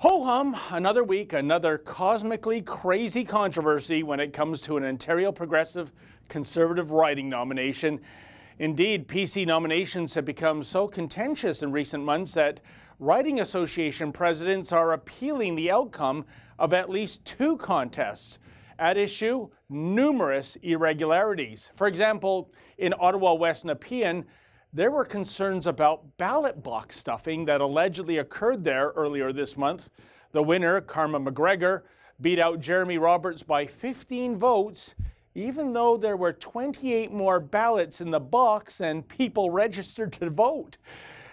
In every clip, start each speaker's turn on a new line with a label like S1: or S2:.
S1: Ho-hum, another week, another cosmically crazy controversy when it comes to an Ontario Progressive Conservative riding nomination. Indeed, PC nominations have become so contentious in recent months that riding association presidents are appealing the outcome of at least two contests. At issue, numerous irregularities. For example, in Ottawa West Nepean, there were concerns about ballot box stuffing that allegedly occurred there earlier this month. The winner, Karma McGregor, beat out Jeremy Roberts by 15 votes, even though there were 28 more ballots in the box and people registered to vote.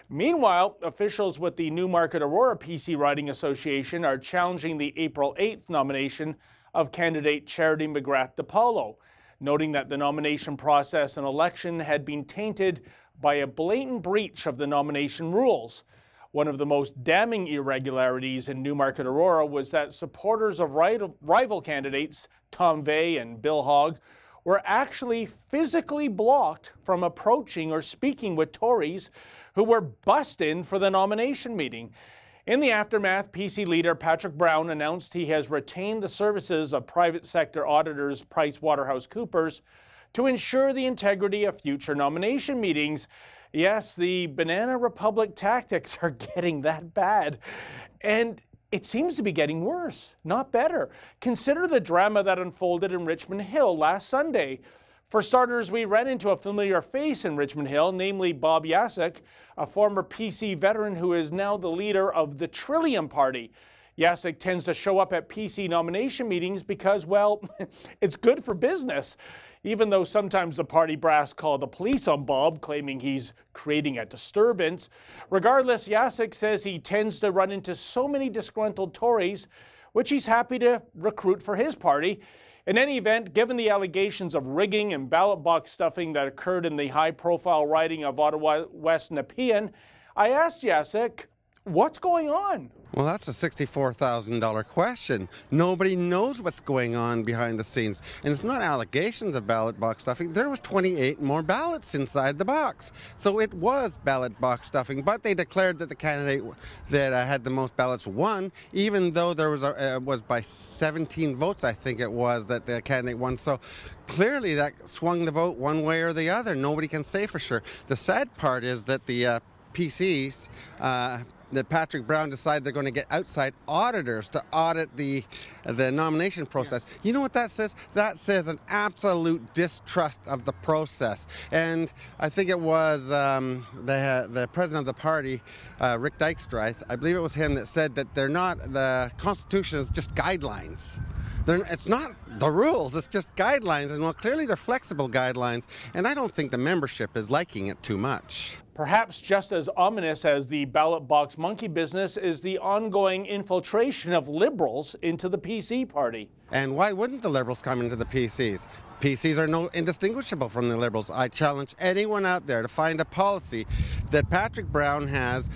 S1: Meanwhile, officials with the Newmarket Aurora PC Riding Association are challenging the April 8th nomination of candidate Charity McGrath DiPaolo, noting that the nomination process and election had been tainted by a blatant breach of the nomination rules. One of the most damning irregularities in Newmarket Aurora was that supporters of rival candidates, Tom Vey and Bill Hogg, were actually physically blocked from approaching or speaking with Tories who were bussed in for the nomination meeting. In the aftermath, PC leader Patrick Brown announced he has retained the services of private sector auditors PricewaterhouseCoopers to ensure the integrity of future nomination meetings. Yes, the Banana Republic tactics are getting that bad. And it seems to be getting worse, not better. Consider the drama that unfolded in Richmond Hill last Sunday. For starters, we ran into a familiar face in Richmond Hill, namely Bob Yasek, a former PC veteran who is now the leader of the Trillium Party. Yasek tends to show up at PC nomination meetings because, well, it's good for business. Even though sometimes the party brass call the police on Bob, claiming he's creating a disturbance. Regardless, Yasek says he tends to run into so many disgruntled Tories, which he's happy to recruit for his party. In any event, given the allegations of rigging and ballot box stuffing that occurred in the high-profile riding of Ottawa West Nepean, I asked Yasek, what's going on?
S2: Well, that's a $64,000 question. Nobody knows what's going on behind the scenes. And it's not allegations of ballot box stuffing. There was 28 more ballots inside the box. So it was ballot box stuffing. But they declared that the candidate that had the most ballots won, even though there was by 17 votes, I think it was, that the candidate won. So clearly that swung the vote one way or the other. Nobody can say for sure. The sad part is that the PCs... that Patrick Brown decided they're going to get outside auditors to audit the nomination process. Yeah. You know what that says? That says an absolute distrust of the process. And I think it was the president of the party, Rick Dykstra, I believe it was him that said that the Constitution is just guidelines. It's not the rules, it's just guidelines. And well, clearly they're flexible guidelines. And I don't think the membership is liking it too much.
S1: Perhaps just as ominous as the ballot box monkey business is the ongoing infiltration of Liberals into the PC party.
S2: And why wouldn't the Liberals come into the PCs? PCs are indistinguishable from the Liberals. I challenge anyone out there to find a policy that Patrick Brown has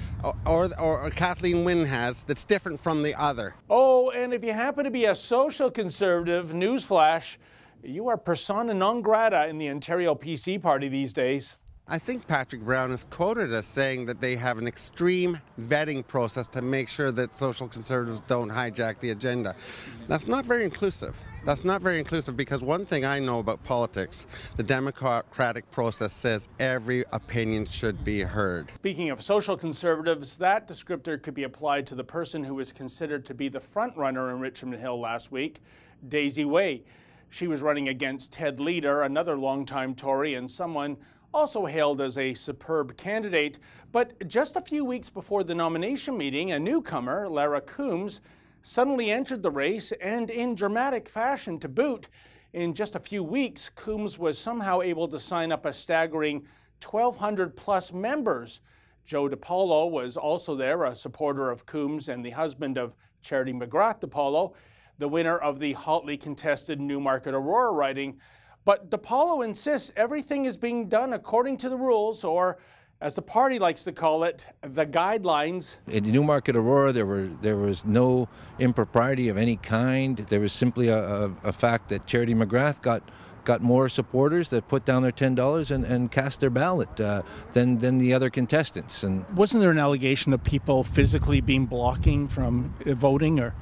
S2: or Kathleen Wynne has that's different from the other.
S1: Oh, and if you happen to be a social conservative, newsflash, you are persona non grata in the Ontario PC party these days.
S2: I think Patrick Brown is quoted as saying that they have an extreme vetting process to make sure that social conservatives don't hijack the agenda. That's not very inclusive. That's not very inclusive because one thing I know about politics, the democratic process says every opinion should be heard.
S1: Speaking of social conservatives, that descriptor could be applied to the person who was considered to be the front runner in Richmond Hill last week, Daisy Way. She was running against Ted Leader, another longtime Tory and someone also hailed as a superb candidate. But just a few weeks before the nomination meeting, a newcomer, Lara Coombs, suddenly entered the race, and in dramatic fashion to boot. In just a few weeks, Coombs was somehow able to sign up a staggering 1,200 plus members. Joe DiPaolo was also there, a supporter of Coombs and the husband of Charity McGrath DiPaolo, the winner of the hotly contested Newmarket Aurora riding. But DiPaolo insists everything is being done according to the rules, or as the party likes to call it, the guidelines.
S3: In Newmarket Aurora, there was no impropriety of any kind. There was simply a fact that Charity McGrath got got more supporters that put down their $10 and cast their ballot than the other contestants. And
S1: wasn't there an allegation of people physically being blocking from voting, or?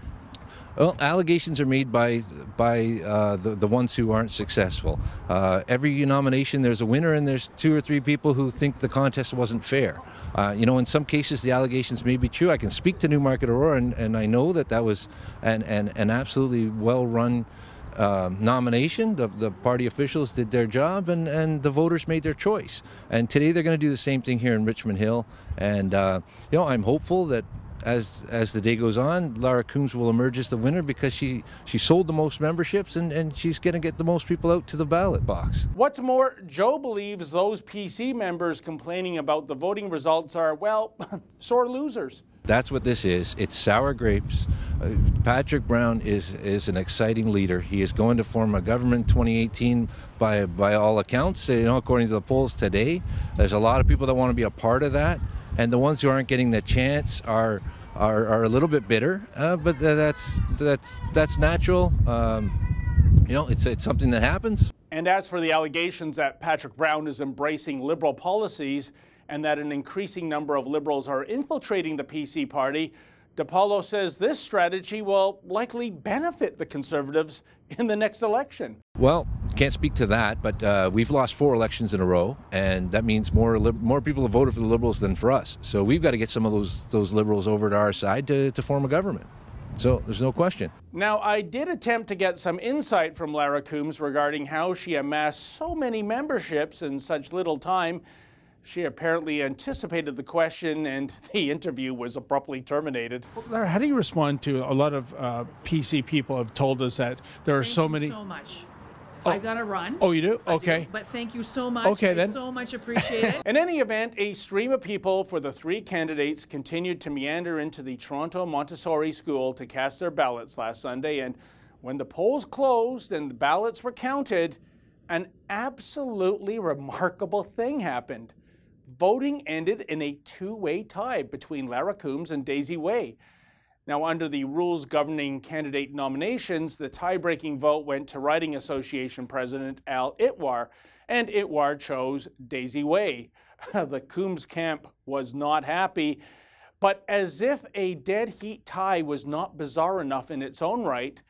S3: Well, allegations are made by the ones who aren't successful. Every nomination, there's a winner, and there's 2 or 3 people who think the contest wasn't fair. In some cases, the allegations may be true. I can speak to Newmarket Aurora, and I know that was an absolutely well-run nomination. The party officials did their job, and the voters made their choice. And today they're going to do the same thing here in Richmond Hill. And I'm hopeful that as the day goes on, Lara Coombs will emerge as the winner because she sold the most memberships, and she's going to get the most people out to the ballot box.
S1: What's more, Joe believes those PC members complaining about the voting results are, well, sore losers.
S3: That's what this is. It's sour grapes. Patrick Brown is an exciting leader. He is going to form a government 2018 by all accounts. According to the polls today, there's a lot of people that want to be a part of that. And the ones who aren't getting the chance are a little bit bitter, but that's natural. It's something that happens.
S1: And as for the allegations that Patrick Brown is embracing Liberal policies and that an increasing number of Liberals are infiltrating the PC party, DiPaolo says this strategy will likely benefit the Conservatives in the next election.
S3: Well, can't speak to that, but we've lost 4 elections in a row, and that means more people have voted for the Liberals than for us. So we've got to get some of those Liberals over to our side to form a government. So there's no question.
S1: Now, I did attempt to get some insight from Lara Coombs regarding how she amassed so many memberships in such little time. She apparently anticipated the question, and the interview was abruptly terminated. Well, Lara, how do you respond to a lot of PC people have told us that there are so many?
S4: Thank you so much. I've got to run.
S1: Oh, you do? Okay.
S4: But thank you so much.
S1: Okay, then.
S4: I so much appreciate it.
S1: In any event, a stream of people for the 3 candidates continued to meander into the Toronto Montessori School to cast their ballots last Sunday. And when the polls closed and the ballots were counted, an absolutely remarkable thing happened. Voting ended in a 2-way tie between Lara Coombs and Daisy Way. Now, under the rules governing candidate nominations, the tie-breaking vote went to Riding Association President Al Itwar, and Itwar chose Daisy Way. The Coombs camp was not happy, but as if a dead-heat tie was not bizarre enough in its own right,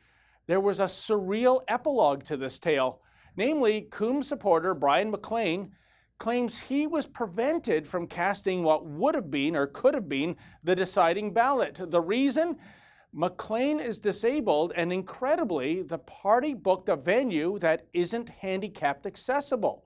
S1: there was a surreal epilogue to this tale. Namely, Coombs supporter Brian McLean claims he was prevented from casting what would have been or could have been the deciding ballot. The reason? McLean is disabled, and incredibly, the party booked a venue that isn't handicapped accessible.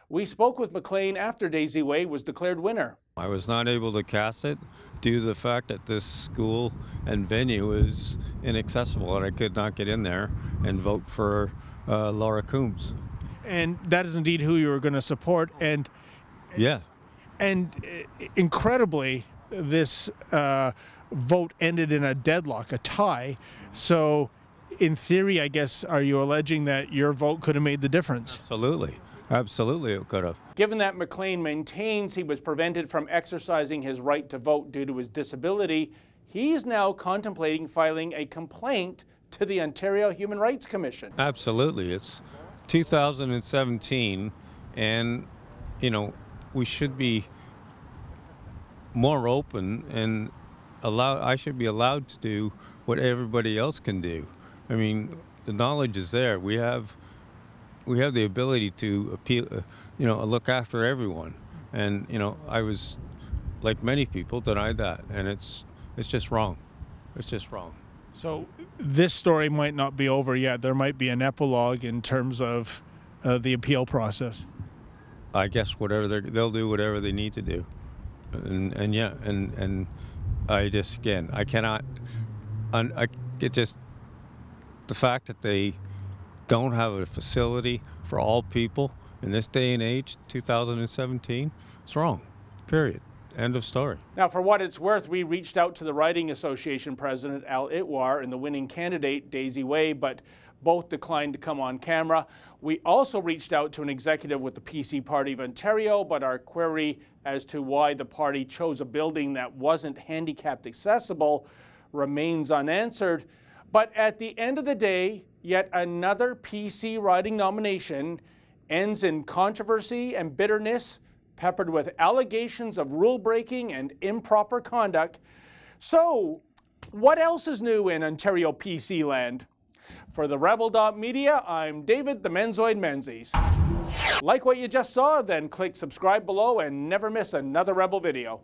S1: We spoke with McLean after Daisy Way was declared winner.
S5: I was not able to cast it due to the fact that this school and venue is inaccessible, and I could not get in there and vote for Lara Coombs.
S1: And that is indeed who you were going to support. And incredibly, this vote ended in a deadlock, a tie. So in theory, I guess, are you alleging that your vote could have made the difference?
S5: Absolutely it could have.
S1: Given that McLean maintains he was prevented from exercising his right to vote due to his disability, he's now contemplating filing a complaint to the Ontario Human Rights Commission.
S5: Absolutely. It's 2017, and we should be more open and I should be allowed to do what everybody else can do. I mean, the knowledge is there. We have the ability to appeal, look after everyone. And I was, like many people, denied that, and it's just wrong. It's just wrong.
S1: So this story might not be over yet. There might be an epilogue in terms of the appeal process.
S5: I guess they'll do whatever they need to do, and I just, again, I cannot. The fact that they don't have a facility for all people in this day and age, 2017, it's wrong. Period. End of story.
S1: Now, for what it's worth, we reached out to the Riding Association President Al Itwar and the winning candidate Daisy Way, but both declined to come on camera. We also reached out to an executive with the PC Party of Ontario, but our query as to why the party chose a building that wasn't handicapped accessible remains unanswered. But at the end of the day, yet another PC riding nomination ends in controversy and bitterness, peppered with allegations of rule breaking and improper conduct. So, what else is new in Ontario PC land? For the Rebel.media, I'm David the Menzoid Menzies. Like what you just saw, then click subscribe below and never miss another Rebel video.